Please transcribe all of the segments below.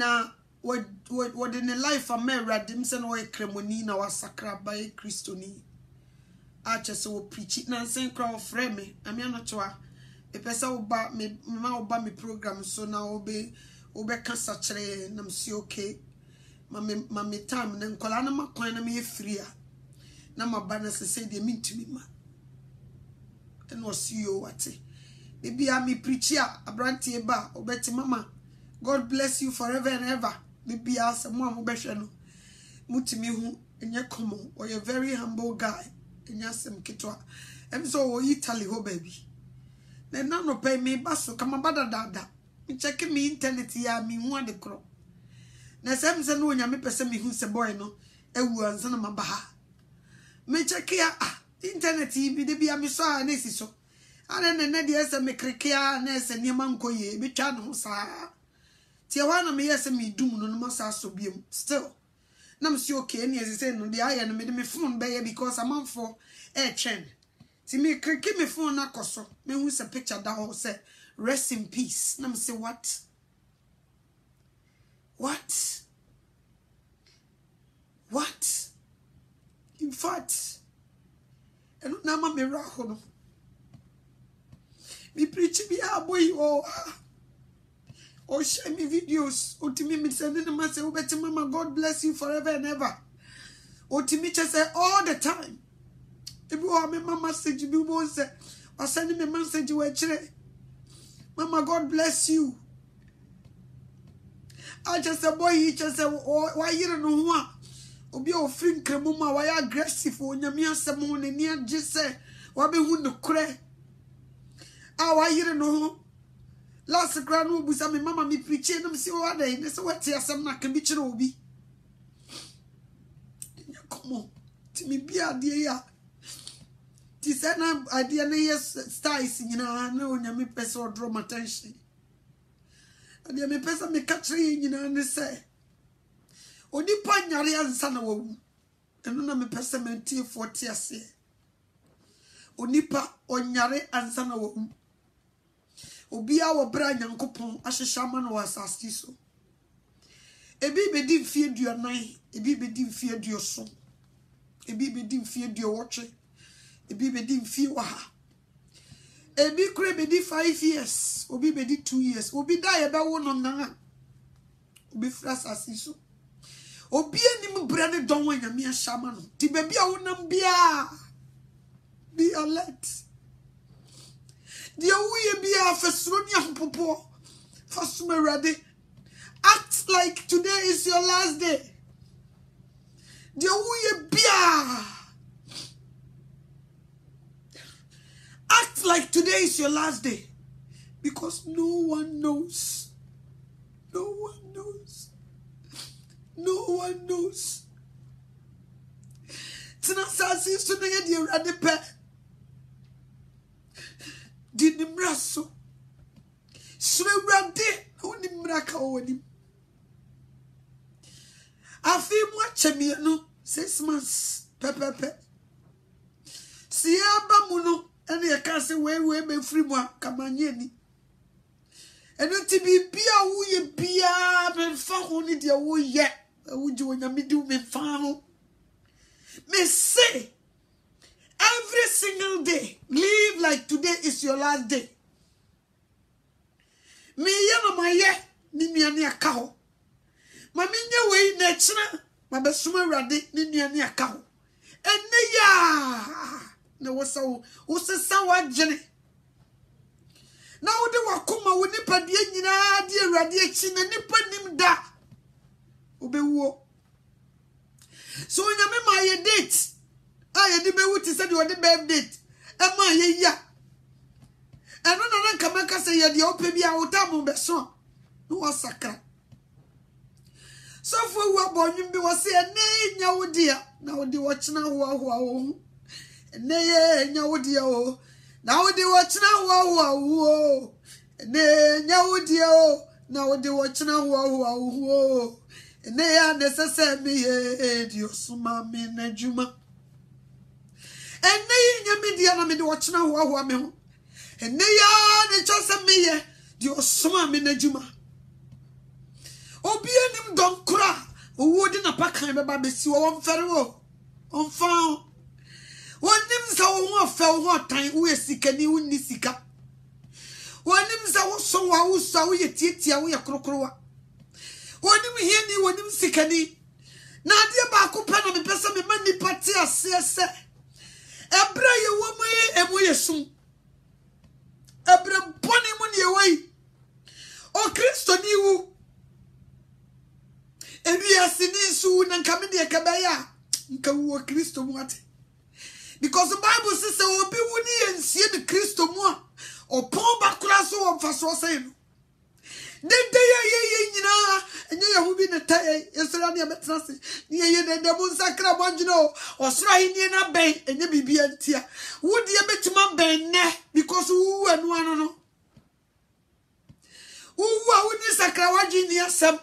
na what in the life of me radim se no kremoni na wasakra by Christoni acha se wo preach na sen kra ofre me ame no toa e pesa wo ba me ma wo ba me program so na obe kasa kire na msi okay mame time na nkola na makwan na me free a na maba na se de mintumi ma and was you what baby me preach ya abrantie ba obeti mama God bless you forever and ever baby as mo amobehwe no mutimi hu enye common or a very humble guy enya sem kitwa em so wo Italy ho baby na no pay me baso kama badadada me check me internet ya me hu ade kro na sem se no onya me pese me hu se boy no ewu ansa na mabaha me check ya internet bi de bia me so a na siso ana na de ese me krekia na ese niema nkoye bi twa no sa ti wa na me yese me dum no no sa so biem still na me si okay na ese no de aye no me de me phone be because am for chen ti me kreki me phone na koso me hu se picture da ho say rest in peace na me say what in fact and na ma me raho no me preach be a boy or share me videos or to me send them say obeti mama God bless you forever and ever or to me just say all the time if you are me mama message be won say or send me message we chire mama God bless you I just say boy he just say why you don't know who obi o free kremu ma why aggressive onyame asem ho ne ni age say wa be hu no kure why you don't know last grand no busa me mama me preach no see what dey ne say what asem na kan bi kire obi come on ti me bi ade ya ti say na ade na yes styles nyina na onyame pese o draw my attention ade me pese me catch nyina ne say onipa nyare ansa na wawu eno na me pese me tie 40 ase onipa onyare ansa na wawu obia wo bra nyankopon ahyehya ma no asasti so ebi bedi mfie duanan ebi bedi mfie duoso ebi bedi mfie duowoche ebi bedi mfie waha ebi kure bedi 5 years obi bedi 2 years obi da ye be wo no nan obi fra asasti so obi anim bra ne don wa nyame ahyama no ti baby a wonam bia be alert dia wuye bia fasuro ni ahpopo fasuma ready act like today is your last day dia wuye bia act like today is your last day because no one knows tina sasi so na ye di urade pe di nimraso so urade oni mraka woni afi mu achemi no 6 months pepepe si aba mu no ene ye ka se we be free mu kamanye ni eno ti bibia wo ye bia be fa ho ni de wo ye wo ji wo nyame di me fa ho me say every single day live like today is your last day me ye no maye ni nuane aka ho ma me nye we na kina ma be suma urade ni nuane aka ho enne ya na wo sa wa gene na wo de wakoma wo nipa de nyina de urade achi na nipa nim da obewuo so nyame ma ye date aye de bewu ti se de wo de birthday e ma ye ya eno na nka maka se ye de ope bia wo ta mo be so no wasakra so for wo abonwum bi wo se ene nya wo dia na wo de wo china ho wo ene ye nya wo dia o na wo de wo china ho ene nya wo dia o na wo de wo china ho ene ya necessary me ye di osuma me na juma ene nya me dia na me de wo china ho me ho ene ya ne chose me ye di osuma me na juma Obi anim don kura. Owo de na pakan beba besi wo mfere wo. Onfa. Wonim sa wo afa wo tan wo esikani wo ni sika. Wonim sa wo so wa wo so wo yetietia wo yekrokrowa. Wonim hiani wonim sikani. Na ade ba ko pa na me pesa me mani pati asese. Ebra ye wo mu emu yesum. Ebra boni mu ne wei. O Kristo ni wu. Ebi asini su na nkame de kabaya. Nka wo Kristo mu ate. Because the Bible says obi wu ni ensie de Kristo mu a opon bakura so wo mfaso say no. De ye nyina enye yahubi ne taye yesra ne betrase ne ye de mu nsakra bonjino osra hini na ben enye bibia ntia wo de betima ben ne because wu anu anu no wu a wo ni sakra waji ni asem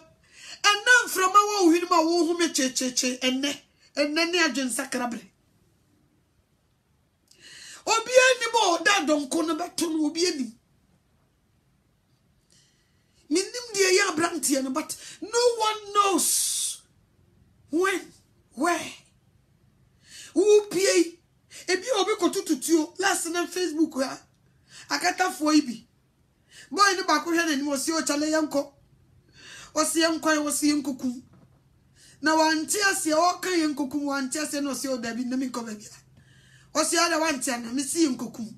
enam frama wo hini ma wo hu me checheche enne ne adwen sakra bre obi ani mo da donko no beto no obi ani minim de ya brantie no but no one knows when where who pay ebi obi ko tututuo last na Facebook ha akata fo ibi boy ni ba ko hwe na ni osi o chale yanko osi yankwan osi yankoku na wanti ase o kan yankoku wanti ase no osi o dabi na mi ko ba bia osi ala wanti ana mi si yankoku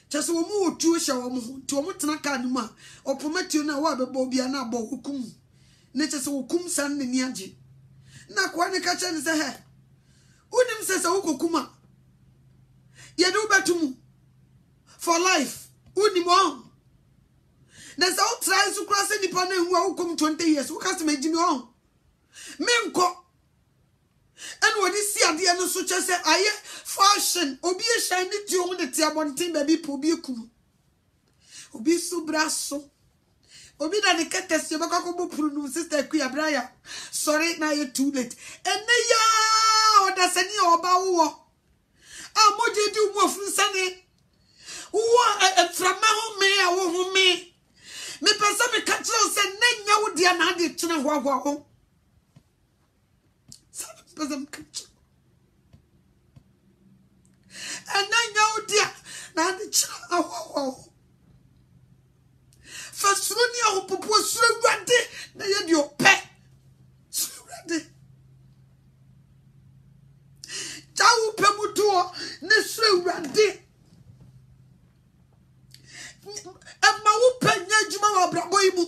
chese wo mu otu hye wo mu ti wo mu tena ka nu ma opomatio na wa bebo bia na abo hukum ne chese wo kum san ne ni age na kwa ne ka che ne se he unim se se wo kokuma ye do betum for life unim on na se wo try su kra se nipa na hu a hukum 20 years wo ka se magimi on menko and what is see the no so chese aye fashion obi e shine ti o de ti abontin baby po bi ekunu obi su braso obi na de ketes ye bakako bo puru no sister Kuya Braya sorry na you too late enne ya oda sani oba wo a moje di mo fun sane wo frama ho me a wo ho me pesa me ka kire se nenya wo dia na de tena ho and I know dear now the child first running up was ready na ye your pet ready Tau pemuto ne ready and ma wo penya juma wa brabo imu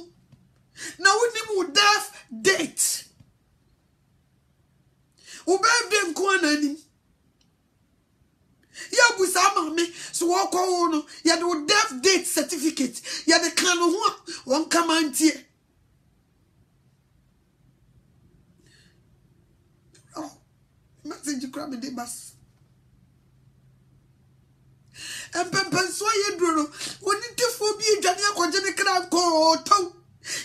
na woni mu death date Ubebe nkwana ni ya busa mama so wako no ya the death date certificate ya the kanu ho won kamantie oh message kra me de bas empempen so ye duro woni tefo bi adwane akoje ne kra ko to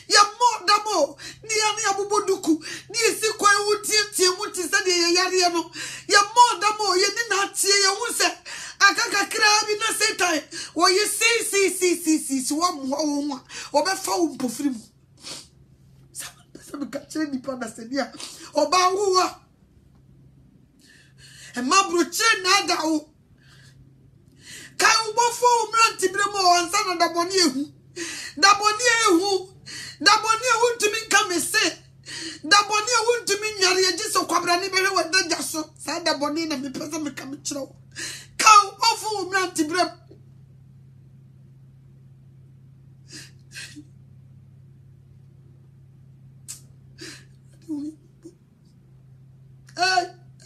ya mo damo ni ani abuboduku ni esi kwan wutie muti se de yare no ya mo damo ye ni na tie ye hu se akaka kra bi na setan wo ye si wo mo wo be fa wo mpofiri mu sa be ka chere ni pa na se dia oba wuwa e mabru che na da wo kai wo bofo umranti bremo ansa na daboni ehu Daboni wuntumi kame se daboni wuntumi nyare ye jiso kwabra ni bere wada jaso sa daboni na me pesa me kame chiro ka ofu umranti brem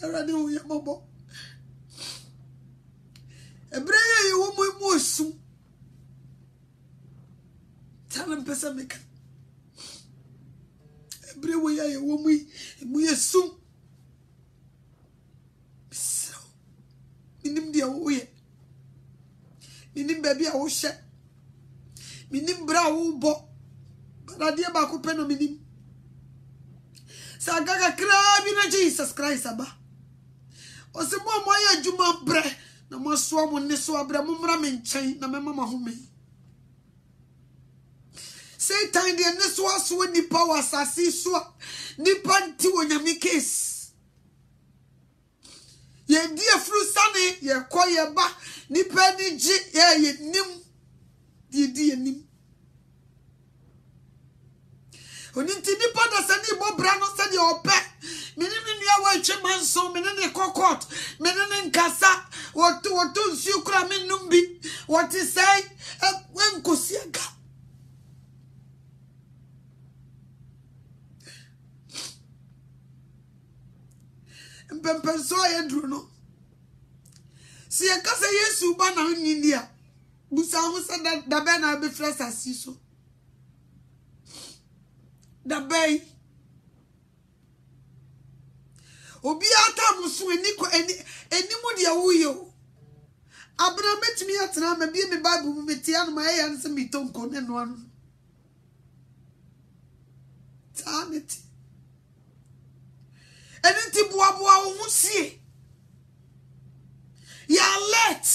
erade wo ye mobo ebreye ye wo mo esu Talam pesa me kan Ebrewe ya ye wo mu yesum so minim dia wo ye minim baby a wo hye minim bra wo bo baradia ba ko pe no minim sa gaga kra bi na Jesus Christ aba o se mo ya juma bre na mo so mo ne so abra mo mra me nchen na me mama ho me Satan the neswas when the power assassin so nipa nti wonyame case. Ye dia fru sane ye koye ba nipa ni ji ye nim di nim. Oninti nipa da sane bo bra no sane ope. Menene nua wa twe manso menene kokot menene nkasa wotu nsu kura menum bi woti sai wenkosi aga. Mpempenso ayedru no si yakasa Yesu ba na nyinia busa hu se da be na be fresh asiso da be obi ata musu enimu de awuyo abra metimi atena ma bi me bible mu metia no ma ya nse mitonko ne no anu taneti enti boaboa wo musie ya let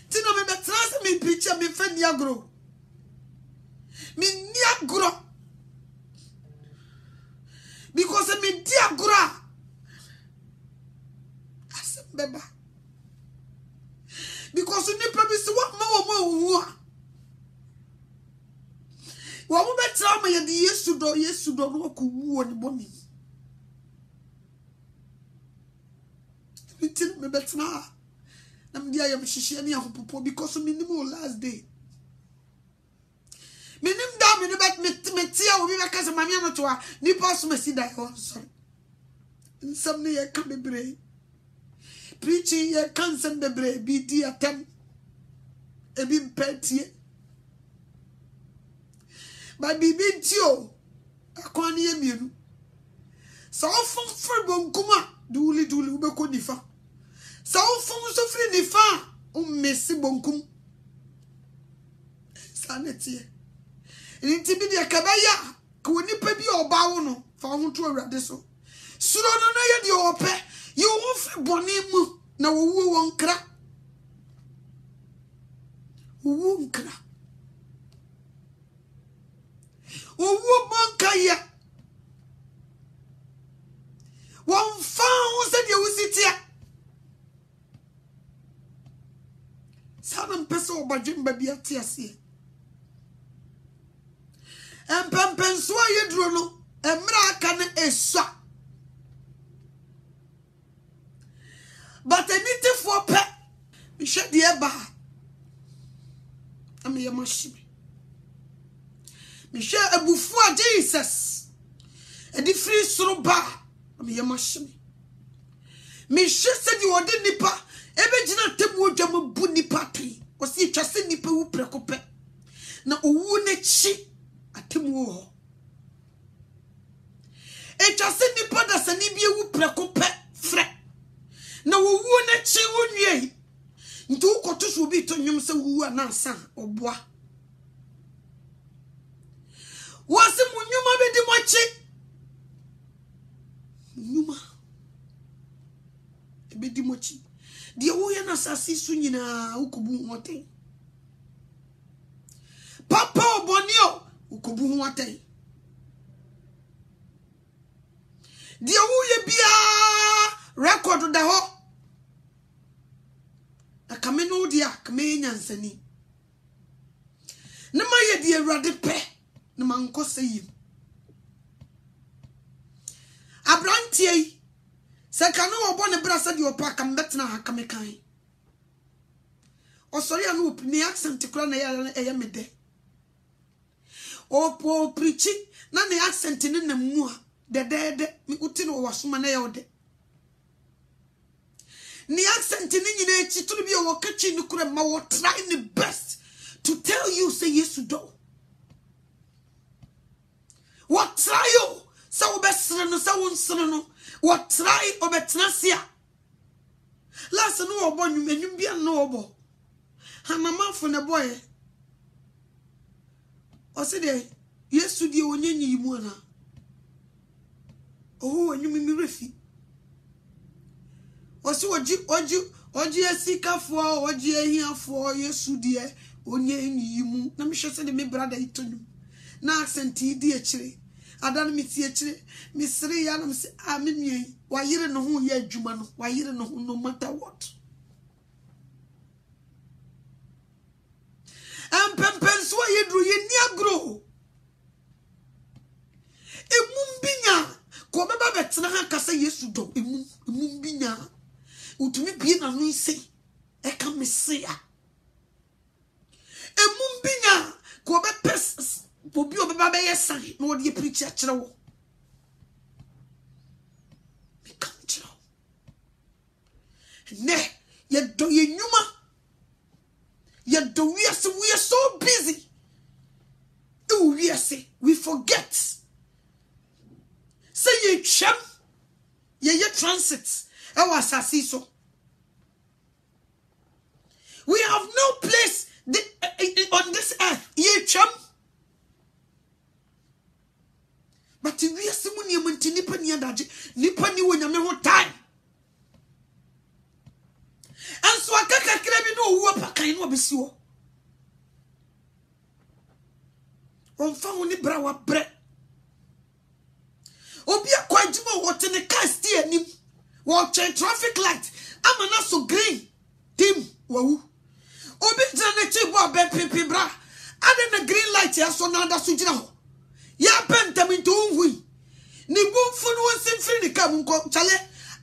tino me betra se me picture me fa niagro because me diagra asembeba because ni promise what ma wo mo betra ma ye di Yesu do no ko wu oni boni bitin me betra na me dia yam hihie ne ahopopo because me nim last day menim da me ne bet me tia obi be kase mame anoto a ni pass me si dai on sorry nsam ne ye ka bebre preaching ye kansem bebre bi di atem ebi mpetie ba bibi ntio akwani ye mienu so ofun fri bonkuma duli ubeko nifa so ofun so fri nifa mesi bonkum sanetie nti bi de kabaya ko nipa bi oba wo no fa ho to awrade so suro no na ye de ope ye wo fri boni mu na wo wu wonkra owu monkaya won fa se de wusitia sana mpesa obadwemba bi atiase empempenso ayedro no emra aka na esua but anything for pe mi hwe de eba am ye mashimi mi hwe abufu a Jesus edi free soro ba am ye mashimi mi hwe se di ode nipa ebe gina temu odwam bu nipa tri o si twase nipa wu prekope na owu na chi atemu ho e twase nipa da sani bi wu prekope fre na owu na chi wonwie nti ukoto so bi to nwum se wu anansa oboa wase munyuma be di mochi nyuma ebe di mochi die wo ya na sasi su nyina ukubu hoten papa obonio ukubu hoten die wo ye bia record da ho akameno dia kame nyansani na maye die awrade pe na mankose yi abrantie se kanu obo ne bra se di opa kam betena ha kam kan o sori anu opini accent kura na ya mede opo preach na ne accent ne na mu a de mi uti no wasoma na ya ode ni accent ni nyina echi tunu bi o kachi ni kura ma wo try the best to tell you say yes do what try you so be sreno so won sreno what try obetnasia last no obo nwum bia no obo hamamafo ne boy o se de Yesu die onyenyi mu na oh nwum mi refi o se oji esikafo oji ehiafo Yesu die onye enyi mu na me hwe se de me brother itonu na accent di akire adan me ti akire me sere ya na me se me nuen wa yire no ho ye adwuma no wa yire no ho no matter what pempenso yedru ye ni agro emumbinya ko beba betena ha kasa Yesu do emumbinya utumi bie na no ise e ka mese ya emumbinya ko be pes obi obeba be yesan na odi preach a kire wo me kan kire ne ye do ye nyuma ye do we are so busy we forget say ye chem ye transit e was so we have no place on this earth ye chem but we are simuni amanti nipa ni adaje nipa ni wonyame ho time and so akaka krebi no wo pakan no obesi wo onfa woni bra wa bre obi akwa adwuma wo te ne car stie anim wo chen traffic light amana so green dim wawu obi tena ne chibo abepepe bra ade na green light ya so na da so gina ho ya pentam nto hui ni bumfu no wonsen firi ne ka munko chale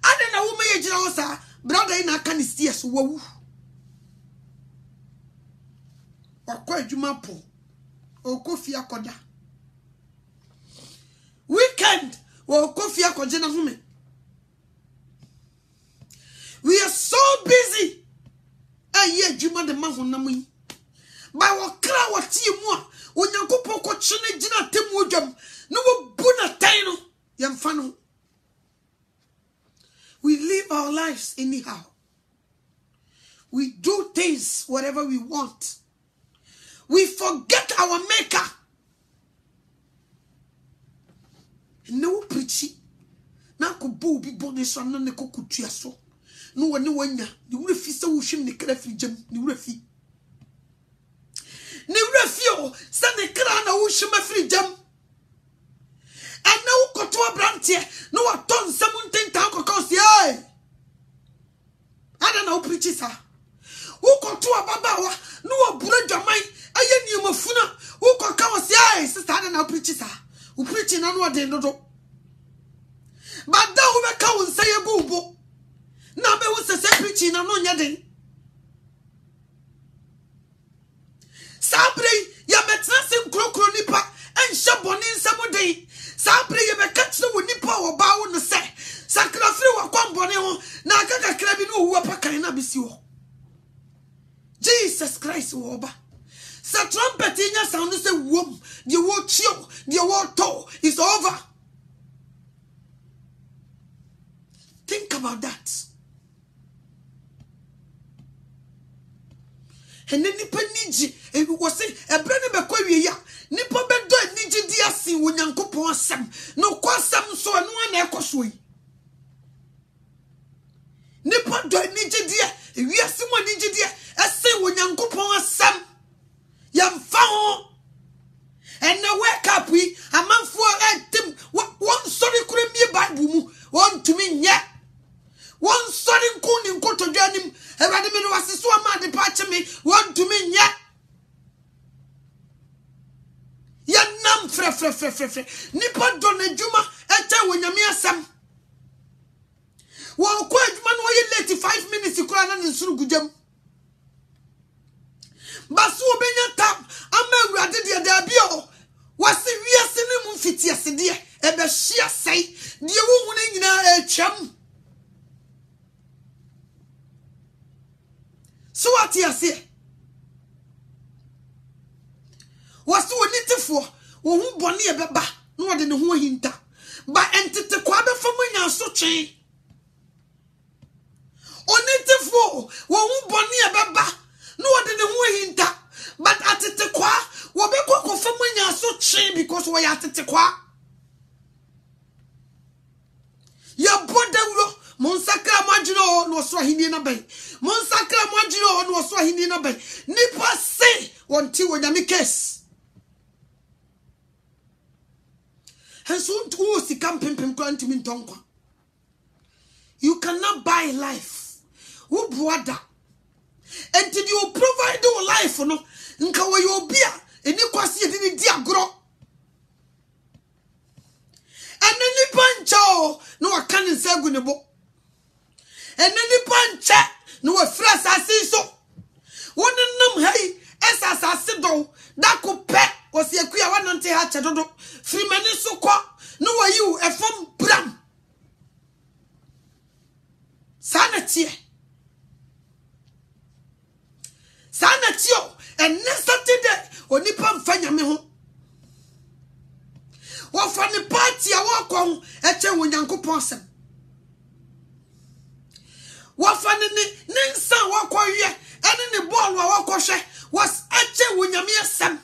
ade na wo me ye gina ho sa brother ina kan stie so wawu akwa adwuma po okofia koda weekend wo kofia koje na home we are so busy aye adwuma de mahonam yi ba wo kra wo tie mu a onyankopon ko chene gina temu odwam no wo bu na tan no yemfa no we live our lives anyhow we do things whatever we want. We forget our maker. No preachy. Na ko bo bi bonus on na ko kutua so. No woni wanya. Ni wura fi se wo hwim ne kra fi jam. Ni wura fi. Ni wura fi o se ne kra na wo hwim afri jam. Ana wo koto abrantie. No wa ton samunten tan kokos ye. Ana na wo preachy sa. Wo koto ababawa no wo bura dwaman. Aye ni mafuna wo koka wo se ai sister na preach sa wo preach na no de dodo bada wo be ka wo nsaye bubo na be wo se preach na no nya den sabre ya metna sim krokro nipa enhye boni nsam den sabre ye be ka kire wo nipa wo ba wo no se sakrafiri wo kwambone ho na akaka kra bi no wo pakan na bisi wo Jesus Christ wo ba sa trumpet in your sound say wom the war chill the war to is over. Think about that. And then nipa niji e was say e brane be kwa wie ya nipa be do niji di asin wo nyankopon asem no kwasem so no na ekoso yi nipa do niji di e wiase mo niji di asin wo nyankopon asem yam found and now wake up we a man for them one sorry couldn't be a Bible one to me yet one sorry couldn't go to Janim and Radiman was so mad departure me one to me yet Yanam fre Nippon Donna Juma and tell when you're some well quite man why you late 5 minutes to cry and Surugujam. Basu benya tap ama urade de abio wase wiase ne mu fitiase de e be hia sei de wo hu ne nyina atwam so ati ase wase woni tefo wo hu bone e beba no wode ne ho hinta ba entete kwa be fam nya so twen oni tefo wo hu bone e beba no wode ne ho hinta but atete kwa wo be ko fam nya so twen because wo ya atete kwa ya bodawlo monsakra madwino no so ahini na ben monsakra madwino no so ahini na ben nipa se wonti wonyame case henso ntu si kampempem kwa ntimi ntonkwa. You cannot buy life. Who brother? And did you provide your life no? Nka wa yo bia eni kwase edi di agro. Eneni pancho no aka ne nsagu ne bo. Eneni pancha no wa fra asase so. Wonenam hai asase do da ko pe wose akua wanante ha che dodo. Frimani so kwa no wa you efom bram. Sanatie and next Saturday onipa mfanya me ho wo fa ne party a wo kon eche wonyankopon sem wo fa ne nsa wo kowie ene ne ball wo kohwe was eche wonyame sem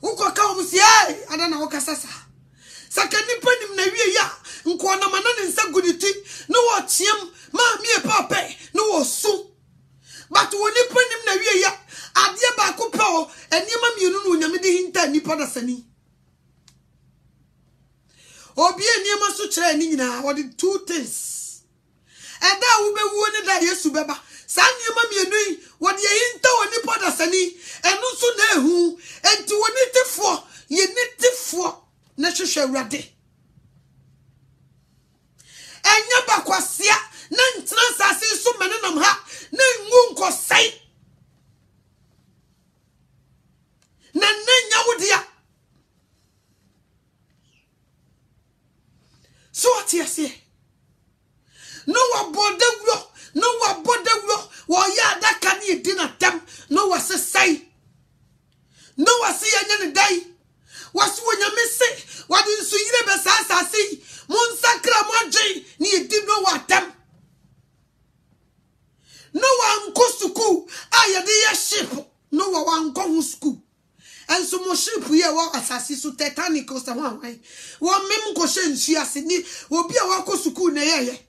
wo koka wo si ai adana wo kasasa sakani panim na wie ya nko na manane nsa guditi no wo tiem ma mi papa no wo su but woni panim na wie ya ade ba ko pe o enima mienu no nyame de hinta nipa da sani obi enima so kire ni nyina what the two things and that wo be wo ne da Yesu beba sa enima mienu yi what the hinta woni pa da sani enu so na ehu enti woni tifo ye ni tifo na hwehwe awrade enya ba kwasia na ntina sase so menenam ha na ngu nkosai na nenya wodia so atiase no wa bodewro wo ya adaka ni edina tem no wa sesai no wa se yenya ne dai wasu wonyame se wadi nsu yire be sasase mon sakra moje ni edino wa tem no one go school aya de ya ship no one go school and so mo ship ye wa asasi so titanic o sa wan wo mem ko hyensu ase ni obi a wa ko school na ye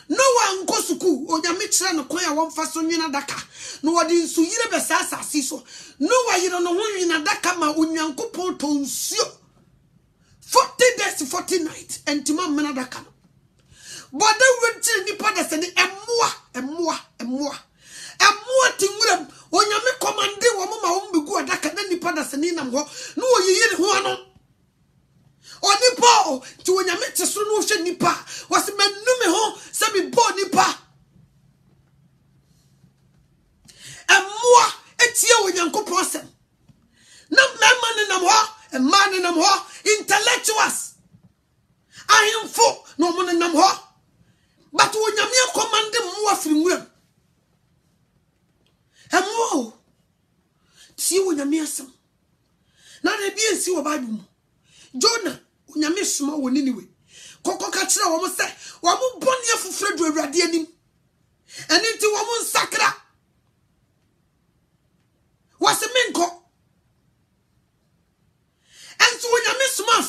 no one go school onyame kire no kon ya wo mfa so nwina daka no wodi nsu yire be asasi so no wa yire no ho nwina daka ma onyankopon to nsuo 40 days 40 nights and tima mena daka no but the went ni pada se ni emmoa tinwuram onyame commande wo mama wo mbegu adaka na ni pada se ni nam ho no oyiyire ho ano onipa ti onyame ti so no hwe nipa wase manume ho se bi bo nipa emmoa etie onyankopon sem na mema ne nam ho emma ne nam ho intellectuals ahemfo no mo ne nam ho but wonyame commande mmoa firi nwuram emmo ti wonyame asem na de bi ensi wo Bible mu Jonah wonyame soma wo niniwe kokko ka kire wo mo se wo mo boni afufre du awurade anim eni ti wo mo nsakra wase menko enso wonyame soma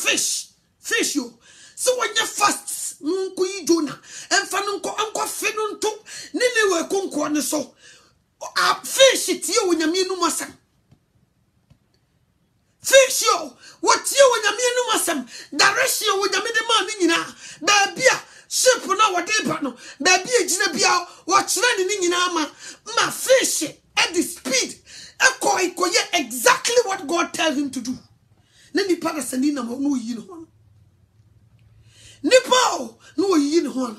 fish yo so wonya fast nko yi Jonah emfa nko fe no nto niniwe konko ne so a fish tie wonyame nu masam fish yo what tie wonyame nu masam direction wonyame de ma ni nyina ba bia ship na wode ba no ba bia gina bia wo kire ni nyina ma fish at the speed ikoye exactly what God tells him to do na ni pada sani na no yi no nipo no yi no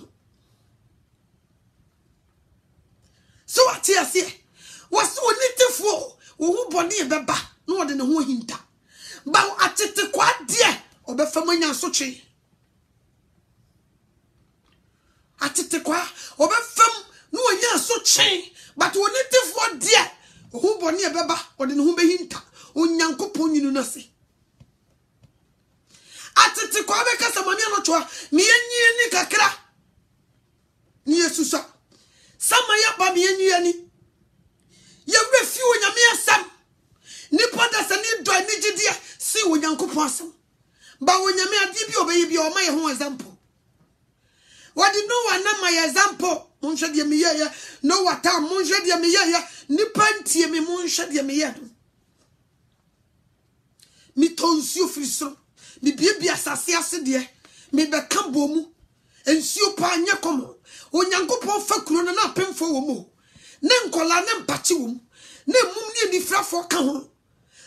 so atiase was onitifo wo hu boni beba no wode ne ho hinta ba atete kwa de obefam anya sotwe atete kwa obefam no anya sotwe but onitifo de hu boni beba wode ne ho behinta onyankopon nyinu na se atete kwa be kasa mami anotoa me yanyie ni kakra ni Yesusa sama ya ba me yanyie ni ye refi onyame asam ni pada se ni do ni gidie si onyankopon asam ba onyame ade bi obeyi bi o ma ye ho example what no one na my example monhwe de me ye no wata monhwe de me ye ni pantie me monhwe de me ye mi tonsuo frisro mi bia asase ase de mi beka bomu ensuo pa anye komo onyankopon fa kuro na apemfo wo mu ne nkola ne mpache wo mu ne mum ne nifrafo ka ho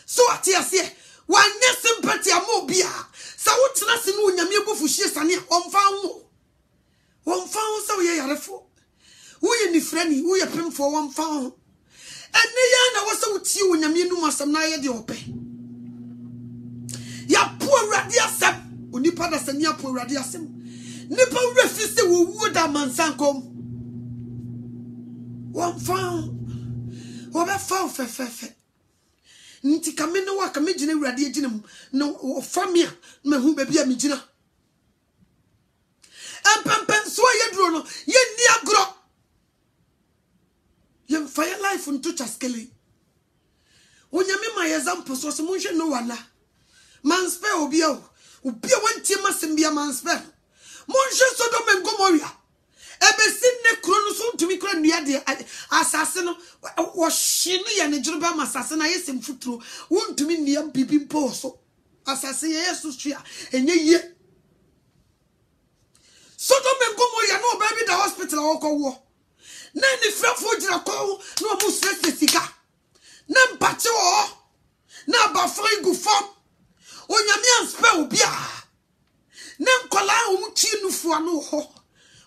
so ate ase wanye sympathy amo bia sa wotena se no onyame abufuhie sane omfa ho sa wo ye yarefo wo ye nifrani wo ye pemfo omfa ho ene ya na wo sa wotie onyame num asam na ye de ope ya po awurade asem onipa da sani apo awurade asem nipa wrefi se wo wu da mansankom omfa wo be fa fe nti kame no wa kame gina awurade agina mu no famia na hu ba bia me gina empempen so ye duro no ye ni agro ye fire life nto chaskele onyame ma example so se munhwe no wala man spare obi wantie masem bia man spare munhwe Sodom and Gomorrah ebesin ne kro no so ntumi kro nua de asase no wo hye no ye ne jurba masase na yesem futuro wontumi nua bibi mpo so asase ye yesu tua enye ye Sodom and Gomorrah no baby the hospital wo na ni frafo gira ko no mu stress sika na mpache wo na bafan gu fam onyame anspe obia na nkola wo chi nufu ano ho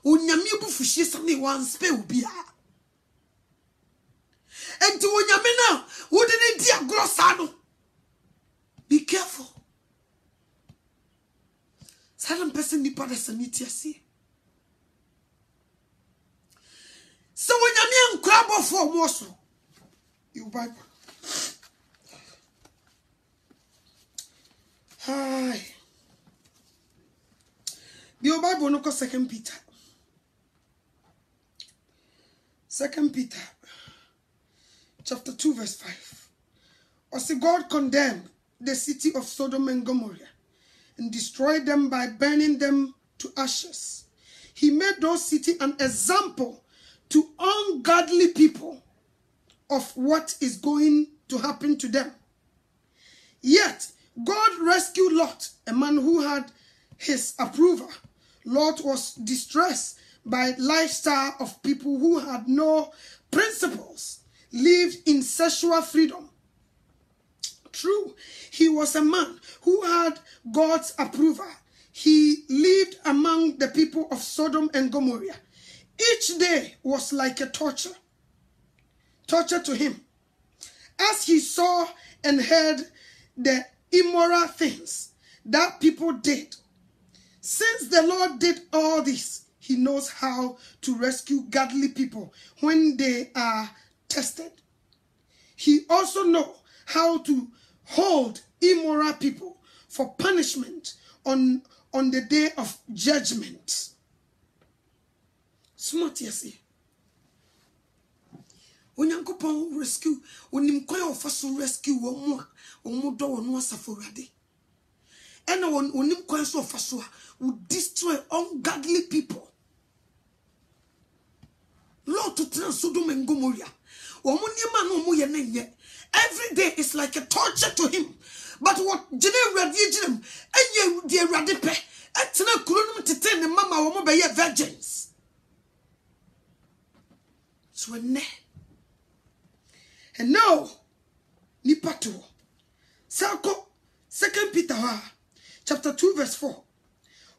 onyame bufuhie sane wan spe obia enti onyame na wo de ne dia grossa no be careful certain person nipa da saniti ase so onyame ankra bofo mo so you bible hi the bible no ko 2 Peter chapter 2 verse 5 or see God condemned the city of Sodom and Gomorrah and destroyed them by burning them to ashes. He made those cities an example to ungodly people of what is going to happen to them. Yet, God rescued Lot, a man who had his approval. Lot was distressed by lifestyle of people who had no principles, lived in sexual freedom. True, he was a man who had God's approval. He lived among the people of Sodom and Gomorrah. Each day was like a torture to him, as he saw and heard the immoral things that people did. Since the Lord did all this, he knows how to rescue godly people when they are tested. He also knows how to hold immoral people for punishment on the day of judgment. Smart, yes. Onyankopon rescue, onim kwan ofaso rescue omo do wonu asafurade. Ena onim kwan so ofaso will destroy ungodly people. Lord to turn Sodom and Gomorrah. Every day is like a torture to him. But what general and you dear radipe at Kurum to tell the mama woman by virgins. So and now Nipato Sako 2 Peter chapter 2 verse 4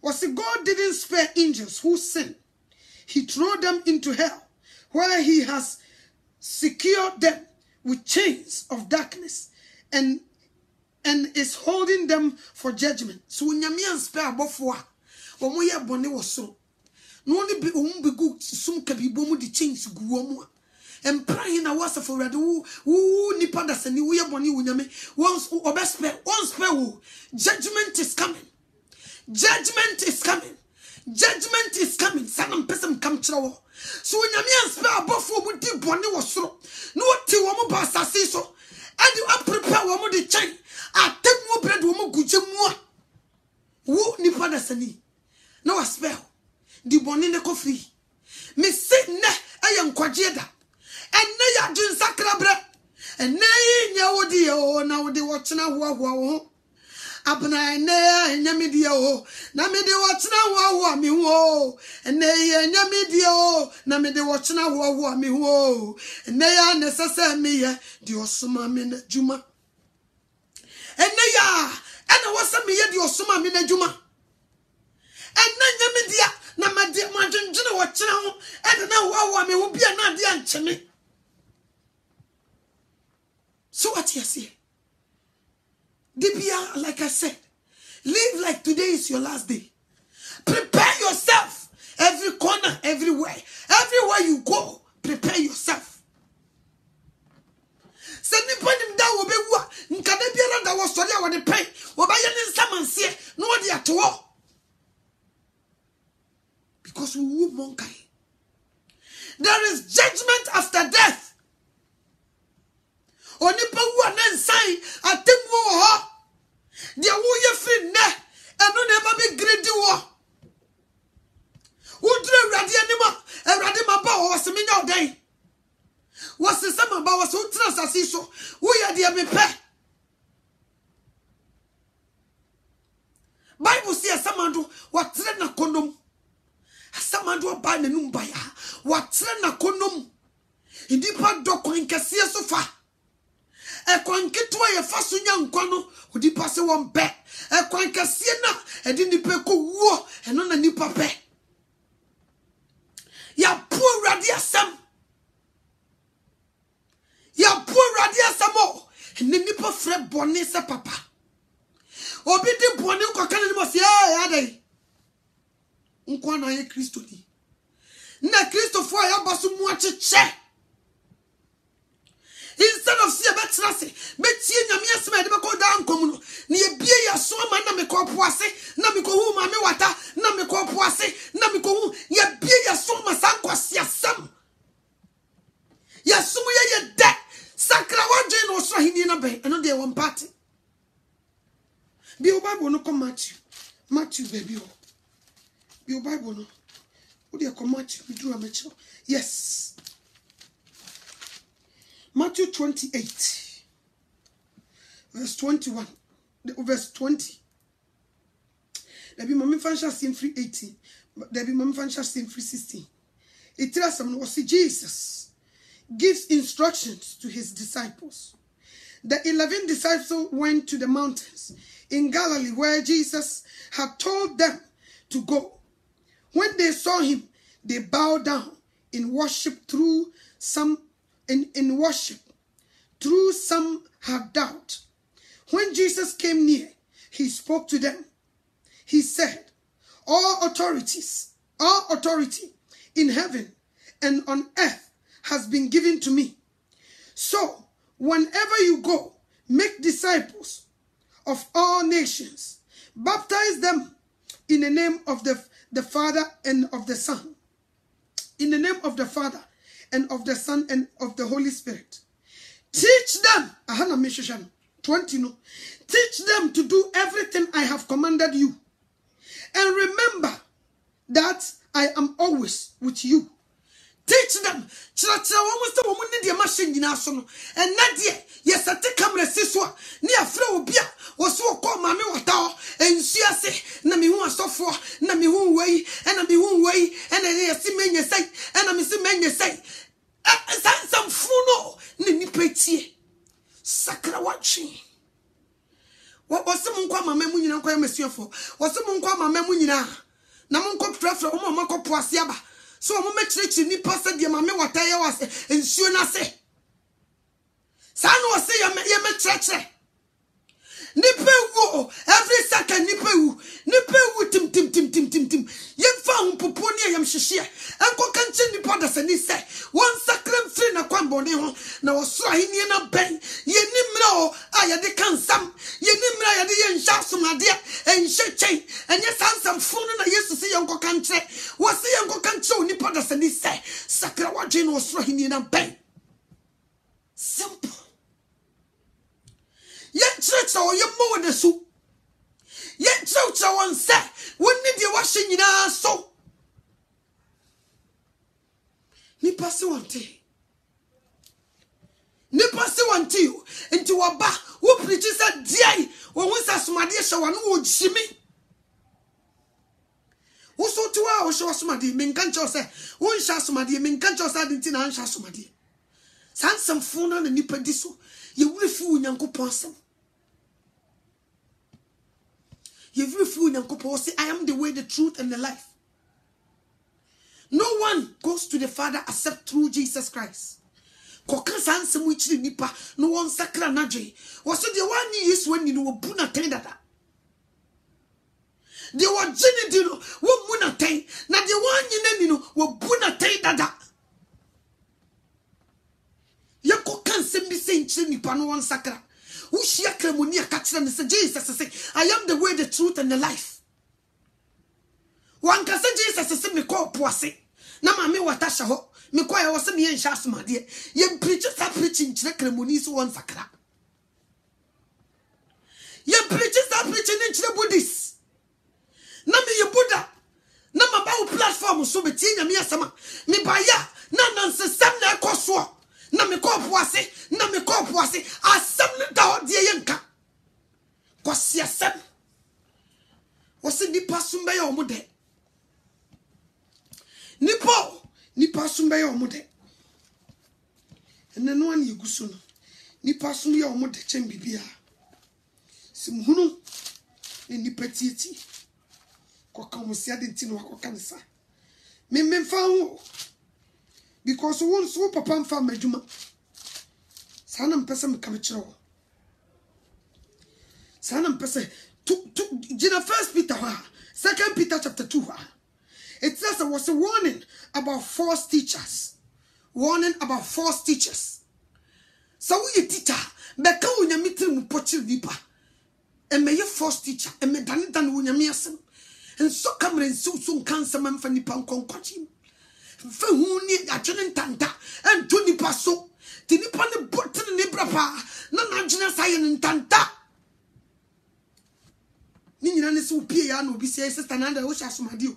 was the God didn't spare angels who sinned. He threw them into hell, where he has secured them with chains of darkness and is holding them for judgment. So when you spare before, when we are born was so no only be good soon can be bomu the chains go and praying a was for who nipa da sani we are born you once or best spare one spare judgment is coming. Judgment is coming. Judgment is coming. Some person come to so when you spare before we did bonny was so no tea woman pass a so and you are prepare woman the chain. I take more bread woman good more. Who nipa da sani no a spell the bonny ne coffee. Me sit ne I am quajeda and ne ya jun sacra bread and ne ya wodi oh now they watch na who abna ne nyamidia o na me de wochena wo me ho ene ye nyamidia o na me de wochena wo me ho ene ya nesese me ye de osoma me na juma ene ya ene wose me ye de osoma me na juma ene nyamidia na ma de madwendwene wochena ho ene na wo me ho bia na de ancheme. So what you say? Dibia, like I said, live like today is your last day. Prepare yourself. Every corner, everywhere you go, prepare yourself. Send me him down will be what? Nkadebia that was sorry I want to pay. Obayan someone say no idea to all. Because we will monkai. There is judgment after death. Onipa wu anensai atemu ho de wo ye free ne eno na ba be gredi wo udre awrade anima awrade ma ba wo se menya odan wo se sama ba wo se utra sasi so wo ye de me pe Bible say asamando watre na konom asamando ba na num ba ya watre na konom indipa dokwan kase so fa ekwanketwa ye faso nyankwa no odi pase won pe ekwankasie na edi nipa ko wuo eno na nipa pe ya pu awrade asam o ene nipa fre bone se papa obi di bone ko kan ni mo se ya dai nkwa na ye Kristo ni na Kristo fo ya baso mu acheche. Instead of see a betrasi, betie nyame asema de beko dan komuno ne ye bie ya so ma na me ko poase na me ko hu ma me wata na me ko poase na me ko hu ye bie ya so ma san kwase asam ya sumu ye de sakra waje no so hini na be eno de won party bi o Bible no come Matthew baby o bi o Bible no o de come Matthew bi duru amecho. Yes, Matthew 28, verse 21, verse 20. There be mommy financial sin free 18. There be mommy financial sin free 16. It tells someone was Jesus gives instructions to his disciples. The 11 disciples went to the mountains in Galilee where Jesus had told them to go. When they saw him, they bowed down in worship through some had doubt. When Jesus came near, he spoke to them. He said, all authority in heaven and on earth has been given to me. So, whenever you go, make disciples of all nations. Baptize them in the name of the Father and of the Son. In the name of the Father and of the Son and of the Holy Spirit. Teach them, 20 no. Teach them to do everything I have commanded you. And remember that I am always with you. Teach them. Almost a woman in the machine in Asono. And Nadia, yes, I take camera siswa. Near Flo Bia was so called Mammy Watao. And she say, Nami who so for, Nami who way, and Nami who way, and I see men you say, and I miss men you say. Some funo, Nini Petit Sacra watching. What was some Quama Memunina Quay Monsieur for? Was some Quama Memunina? Namunko prefer Omako Poisiaba. So I'm make church in Nipa said, Your mamma, what I was, and soon I say. San was say, you make church. Nipe wo every second nipe wo tim yem fa humpoponi yam hihye enko kanche nipa da sani se won sakram free na kwambone ho na woso ahini na ben ye nimra o ayade kansam ye nimra ayade ye nhya somade enhye chen enye sansam funu na yesu se yenko kanche wo se yenko kanche nipa da sani se sakra waje no woso ahini na ben. Simple. Yet church or your more than so. Yet church one say, when need you washing in our soul? Ni pass one tea. Ni pass one tea into a bar who preaches a day Wo wonsa somade hye no wo jimi. Wo so tiwa wo hye somade menka nche say wo nhya somade menka nche say adenti na nhya somade. Sansam funa na nipa di so ye wuri fi Onyankopon asem. Ye wuri fi Onyankopon say I am the way, the truth and the life. No one goes to the Father except through Jesus Christ. Koka sansam wichiri nipa no won sakra nadwe. Wo so de wan yi Yesu ani no wo bu na ten dada. De wo gini di no wo mu na ten na de wan yi na ni no wo bu na ten dada. Ye koka nsem bi se nchiri nipa no won sakra. Wo hia kremoni aka kire ne se Jesus say I am the way, the truth and the life. Wan ka se Jesus say me ko poase na ma me wata hye ho me ko ye wo se me nhya asomade ye preach sa preaching kire kremoni so won sakra. Ye preach sa preaching kire Buddhist na me ye Buddha na ma ba wo platform so be tie nyame asema me ba ya na nansesam na ekoso na me ko poase asem ne da ho de ye nka kwase asem wo se nipa sumbe ye omude nipa sumbe ye omude ene no an yeguso no nipa sumbe ye omude chem bibia simhunu ne nipa tieti koka mo sia de ntino akoka nsa me fa ho because won so papa mfa madwuma sana mpese me kam kire wo sana mpese to Gina 1 Peter 2 Peter chapter 2 it says there was a warning about false teachers. So we teacher beka unyamiti mu pochiri dipa e me ye false teacher e me dan unyami asem and so kamre nso kansa mamfa nipa nkonkwachi fa hu ni atwene ntanta ento nipa so ti nipa ne botin ne brapa na nadwene saye ntanta ni nyina ne se opie ya na obi se sister na nda wo hya somade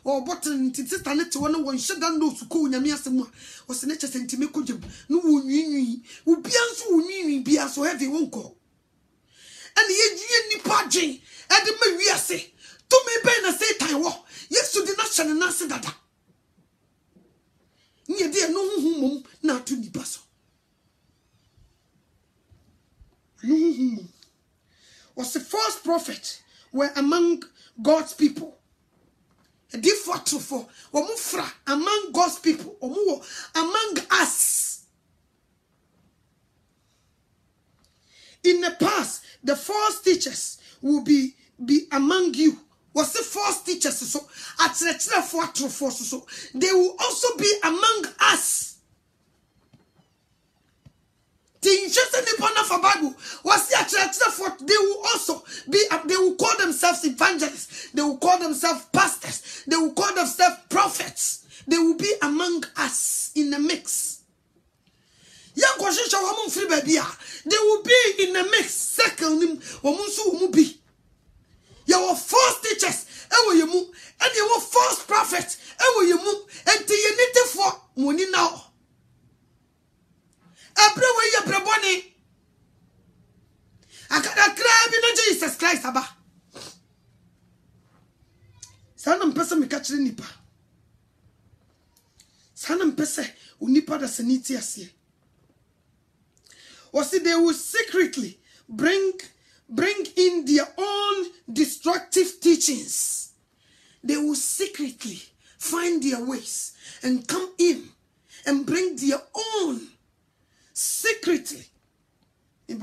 o botin ti sister ne te wona won hyeda ndo su ko unyami asem a o se ne che sentime kodjem no wo nwinwi obi anso wo nwinwi bia so heavy wonko ene ye dwie nipa dwen e de ma wiase to me be na Satan wo Yesu di na hyene na se dada nye de no huhumum na to nipa so no huhumum was the false prophet were among God's people. A different for omufra among God's people, omuwo among us. In the past, the false teachers will be among you. Was the false teachers so at so they will also be among us. The interesting for Bible was the they will also be they will call themselves evangelists, they will call themselves pastors, they will call themselves prophets. They will be among us in the mix. They will be in the mix. Second, be. Your false teachers, and your false prophets, and you need to for money now. Everywhere you preboni. I got crab in Jesus Christ, Abba. Sanam pesa me catch nipa. Sanam pesa unipa da seniti asie. Or see, they will secretly bring in their own destructive teachings. They will secretly find their ways and come in and bring their own secretly. They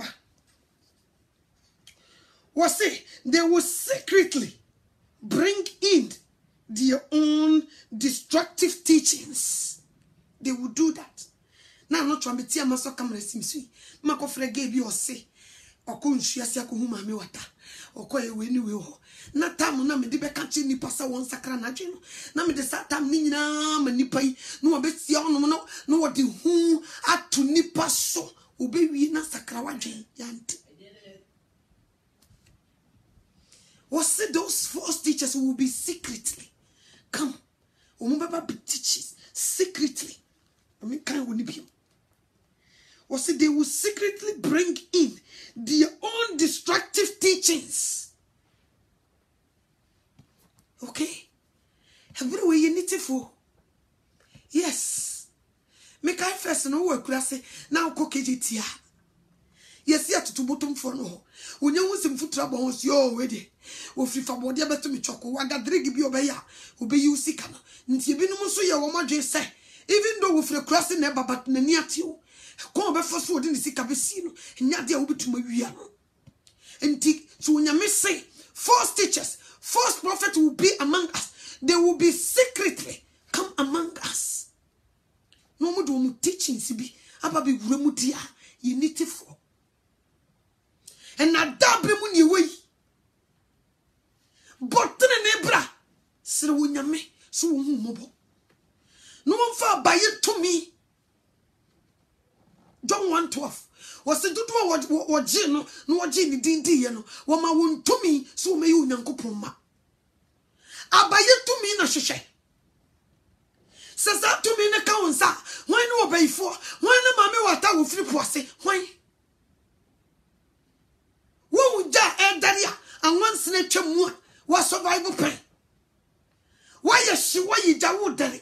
will secretly bring in their own destructive teachings. They will do that. Now I'm not trying to tell myself camera simsui. Mako frege bi ose. Oko nsuase akohu mame wata. Oko eweni we ho. Na tam na me de be kanche ni pasa won sakra na dwe no. Na me de satam ni nyina ma nipa yi. No obeti onom no wo de hu atu nipa so. Obewi na sakra wadwen yanti. Was it those false teachers who will be secretly come? Omubaba be teachers secretly. I mean, can we be? Was it they will secretly bring in their own destructive teachings. Okay? Everywhere you need to for. Yes. Make I first no work class now cook it here. Yes, ya to bottom for no. When you want some foot trouble, you're already. Or free for body better me choco, I got drink be obey ya, obey you sick. Ntiebino so ya woman J say, even though with the crossing never but near you. Come back for sword in the sick abesino, and yet there will be to my real. And so when you miss say, false teachers, false prophets will be among us. They will be secretly come among us. No more do teaching sibi ababi remutia you need to for. And na double money way. But the nebra so wunyame so mobo. No one far by it to me. John 1:12. Was the do what Jino, no Jini Dindiano, what my wound to me, so may you Yankopoma. Abaye to me na shishe. Says that to me na kaunsa. Why no obey for? Why no mammy water will flip was why? What would ja daria and one snatch more was survival pain? Why is she why you jaw daddy?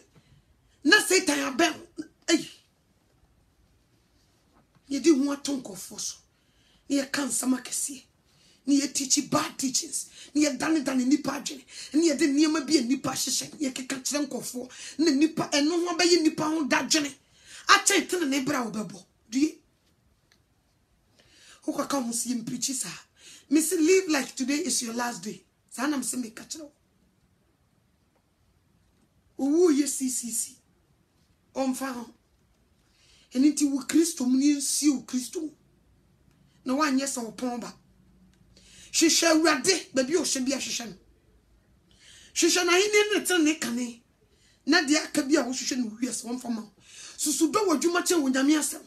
Na say tire bell. Ay. You didn't want to go for so. Near cancer makesi. Near teaching bad teachings. Near done it in nipa jene. Near the near may be a nipa shisha. Near can catch them go for. Nipa and no one by your nipa on that jene. I tell you to the neighbor of Bebo. Do you? Who can come see him preaches her? Miss, live like today is your last day. Sanam se me catch no. Oh, yes, see. Found. And into we Christo means you Christo. No one yes or pomba. She shall rade, but you should be a shishan. She shall not in the turn cane. Nadia Kabia was shouldn't wear one for more. So do what you much when Yamiasa.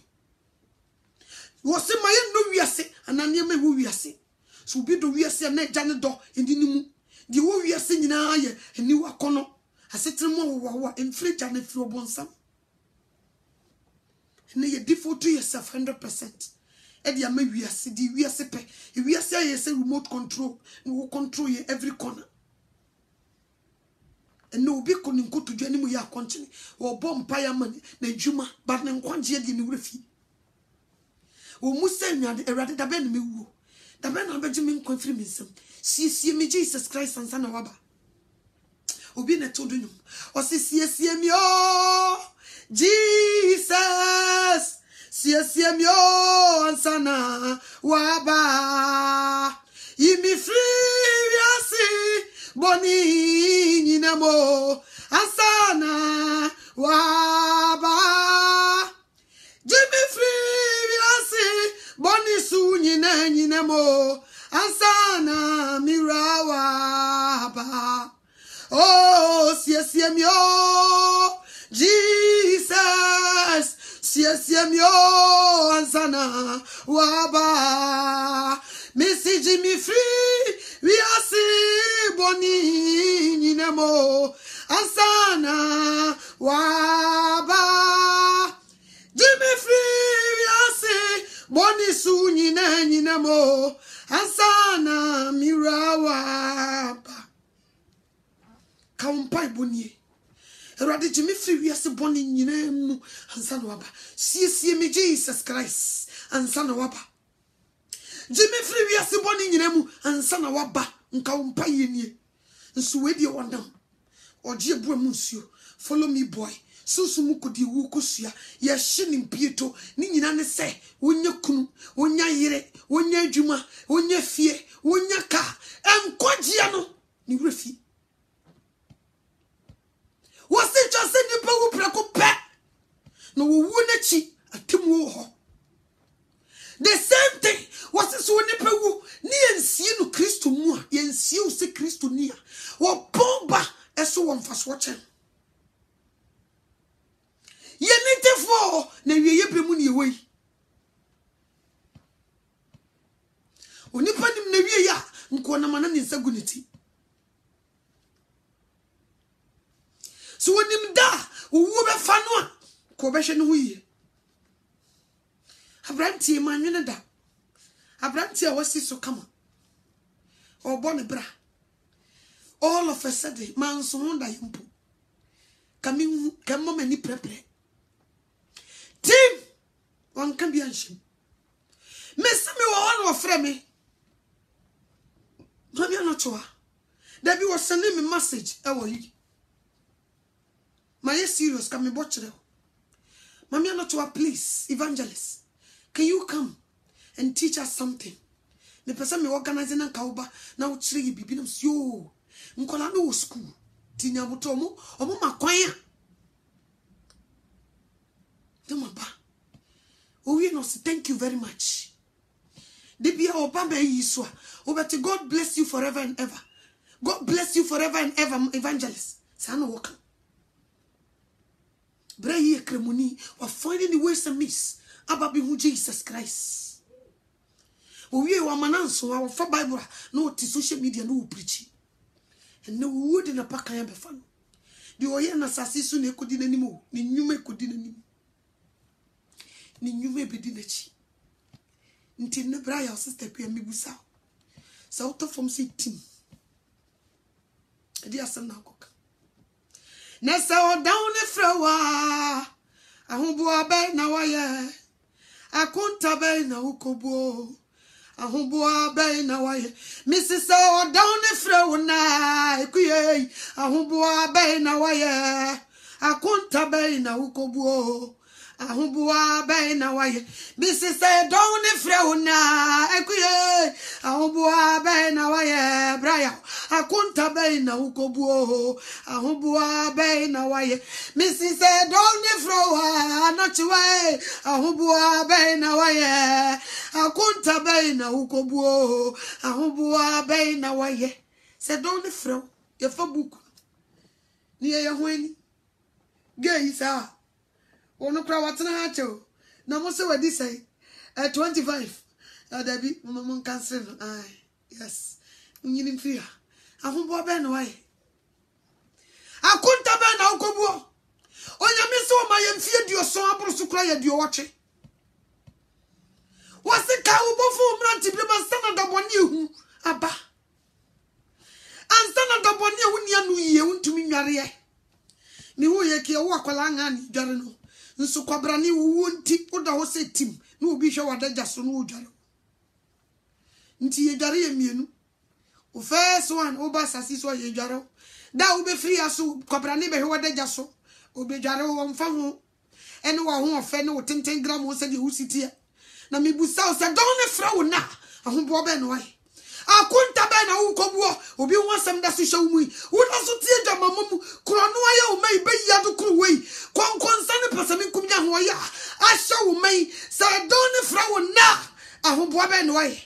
Was it my no we are say, and I near me who we are say. So be the we are say, net Janet door in the new. The way we are singing aye, and new akono. I said to more in free Janet through one some. And you default to yourself 100%. Eddie, I may we are CD, we are sepe. If we are say remote control, we will control you every corner. And no be couldn't go to Jenny, we are continuing. Or bomb pire money, then Juma, but then quantity in the refi. We must send you a rather than me woo. The man of Benjamin confirms him. See me, Jesus Christ and Son of Abba. Obina told him, or see me, oh. Jesus, siesiemio ansana waba imi free yasi boni nyinamo ansana waba Jimmy free yasi boni su nyinamo ansana mirawaba oh siesiemio Jesus, siesiemio ansana waba, Missy Jimmy free, we are see boni nyinemo ansana waba, Jimmy free, we are see boni su nyinemo ansana mirawaba, Kampai boni. Radi Jimmy free we are born in Yinemu and Sanwaba. See me Jesus Christ and Sanawaba. Jimmy free we are born in Yinemu and Sanawaba and Kaumpay. And Swedi one down. Or Jibwe Monsieur, follow me, boy. Susumuko di Wukusia, ya shin Pieto, Ninane say, when you kunu, when ya yere, when ya juma, when ya fear, when ya car, and Quagiano, ni refi. Was it just a nipple who pet? No, wouldn't she? A timu. The same thing was this one nipple near Sienu Christo Mua, yen Siu se Christo near, or bomba as so one fast watching. Ye need to fall, na ye be money away. Onipanim na wie ya, nkwana mana ni nsaguniti. So when him da, who be fanwa, ko be hwe no ye. Abrantie man da. Abrantia wasi so kama. Or bonne bra. All of a sudden, man so wonder yumpo. Coming come many prepare. Team one can be answered. Miss me one of frame. Maybe I'm not sure. Debbie was sending me message. How are you? My serious come me watch it. Mammy, I'm not sure. Please, evangelist, can you come and teach us something? The person me organizing a kauba now tree be binum yo. Nkola no school. Tinya mutomo omo makwanya. Demaba. We no thank you very much. Debia obamba yiswa. Obati God bless you forever and ever. God bless you forever and ever, evangelist. Sana woka. Bray kremoni or finding the ways and miss about being Jesus Christ. We were mananso our for Bible no social media no preaching. And no wood in a pack I am a fan. The Oyana Sassisu ne could in any more, ni nume could in any. Ni nume be dinechi. Until Nebraya sister Pia Mibusa. South of from City. Dear son of cook. Nessa or down a flower. I won't go a now I couldn't have na ukobo. I won't go a now I Mrs. O down a flower na I won't go a now I couldn't have na ukobo. Ahubua bay na waye Mrs. Down the Freuna Equie Ahubua bay na waye Braya Akunta bay na ukobuo Ahubua bay na waye Mrs. Down the Froa not way Ahubua bay na waye Akunta bay na ukobuo Ahubua bay na waye Said down the Fro your book near your when gay sir. Ono kra watena ha cho na mo se wadi say 25 Debbie mo cancel yes nyini mfia ahombo be no wae akunta be na ukobuo onyame se o maye mfie dio so aburu so kra ya dio woche wase ka ubofo mranti bi ma stand da boni hu aba ansa da boni hu nia no yie untumi nware ye ni wo ye ke wo akwala nga ni dware no nso kwabrani wo nti oda wo se tim na obi hwe wadaja so no odware nti ye dware ye mienu o first one oba sasi so ye dware da wo be free aso kwabrani be hwe wadaja so obi dware wo mfa ho ene wo ho ofe ne wo 10 gram wo se de wo sitie na mebusa o se don ne fra wo na ahombo be no ai akunta be na wo kobuo obi ho asem da so hwe wo mu wo na so tie dwa mamamu kro no aye o mai be ya do kro wei konkonsa ne pasami kumnya ho ya ahye wo mai se don ne fra wo na ahombo be no ai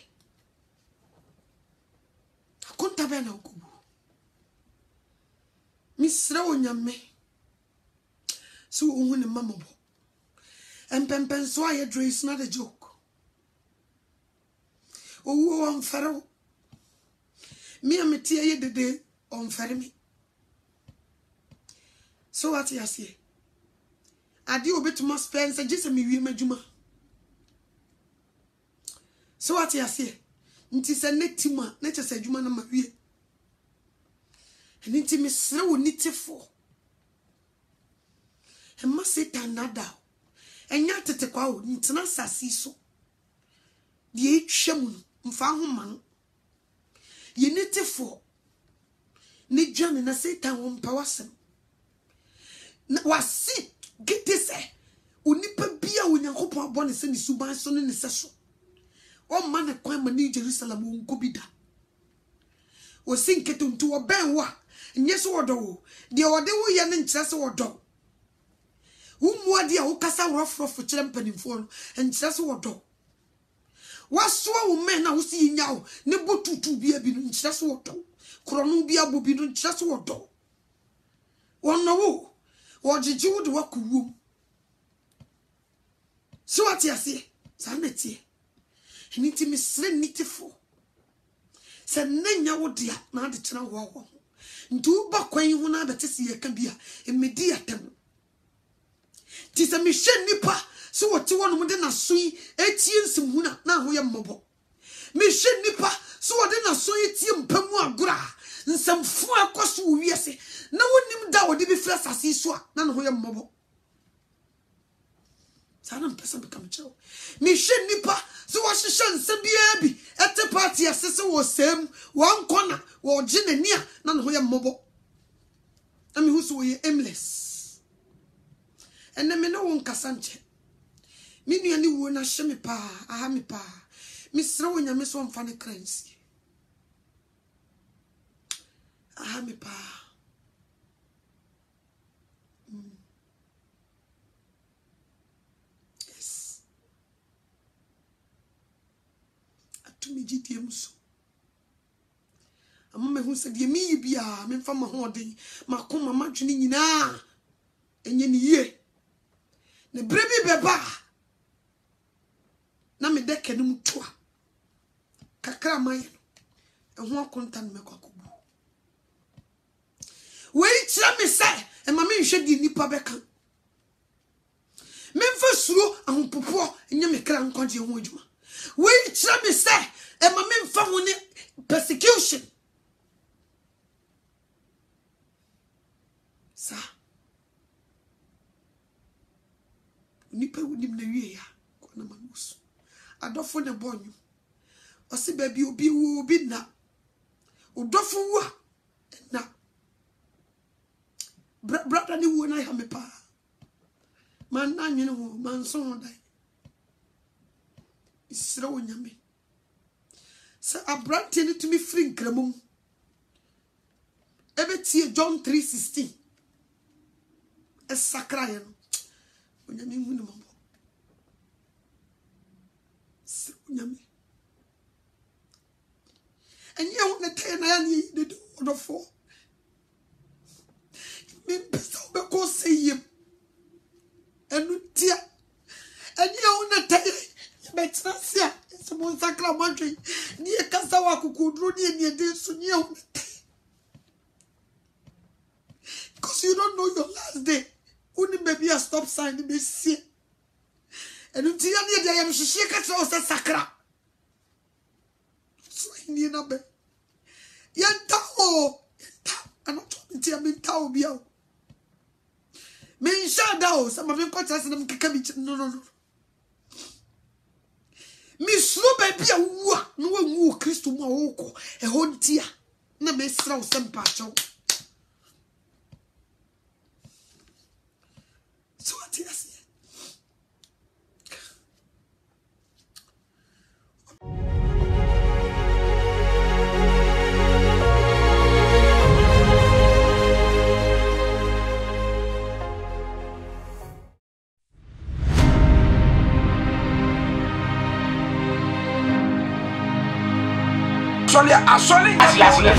akunta be na wo kobuo misra wo nyame so wo hu ne mamabo empempen so aye dre is not a joke owo on fero me ameti aye dede on fere me so what you say ade obetuma spend say jese me wie madwuma so what you say nti se netima na chese adwuma na ma wie nti me sere wo nitifo e ma Satan nada enya tete kwa wo ntina sasi so de etwam mfa ho man ye nitifo ni dwane na Satan wo mpawasem na wasi gete se onipa bia onyankopon abone se ni suban so ne seso o man ne kwan ma ni Jerusalem wonko bida o sinketo ntu wo ben wa nyeso wodo de wode wo ye ne nkyere se wodo umuade a wo kasa rofrofo kire mpanimfo no nkyere se wodo waso wo men na wo si nyawo ne botutu bia bi no nkyere se wodo krono bia bobi no nkyere se wodo wonno wo wojiji wo de wakuwum so atiase saneti eniti misre nitifo se nenya wo dia na de tena wo ndu ba kwan hu na betesi ye ka bia emedi atem ti se mi hwe nipa so wote wo no de na sui etie nsim hu na ho ye mmobo me she nipa so wode na so yetie mpamu agora nsamfu akoso wo wiase na wonim da wode bi fra sase so a na no ho ye mmobo sana mpesa bekam chew me she nipa so wo hyehyɛ nsa bia bi ete party asese wo sam wan kona wo gye nani a na no ho ye mmobo ami hu so ye aimless enne me no won kasanche me nuani wo na hye me pa aha me pa me sra wo nyame so mfa ne kransi aha me pa yes atumi gidiem so amame hu se de mi bia me mfa ma ho den makoma madwene nyina enye ne yie ne brebi beba na me de kanum toa kakra maye no eho akonta no mekwakobu wei tira me say e ma me nhwe di nipa beka me mfa suro ahompopo enye me kra nkonje ho adwuma wei tira me say e ma me mfa ho ne persecution sa nipa wunim na wie ya ko na manusu adofo ne bonyu osi baby obi wo obi na odofo wo na brother ni wo na ya me pa man na nwene ho man so ho dai isra wonyame sa abrante ni tumi free nkramum ebetie John 3:16 esakra ye no onyame hu ne mabo sa onyame enye ho ne te na ya ni de odofo me pesa be ko seyem enu tia enye ho ne te betrasia so mo sakra madwe ni e kasa wa kukudru ni de so ni ho because you don't know your last day. Uni baby a stop sign be see. And until you dey am shishie ka tro se sakra. So ni na be. Yenta o, yenta. Anot until me ta obi a. Me insha da o, some of them contrast na mkeka bi no. Me suro baby a wu a, no wu Kristo mu a wo ko. E ho ntia. Na me sra o sempa cho. So what is it? Sorry.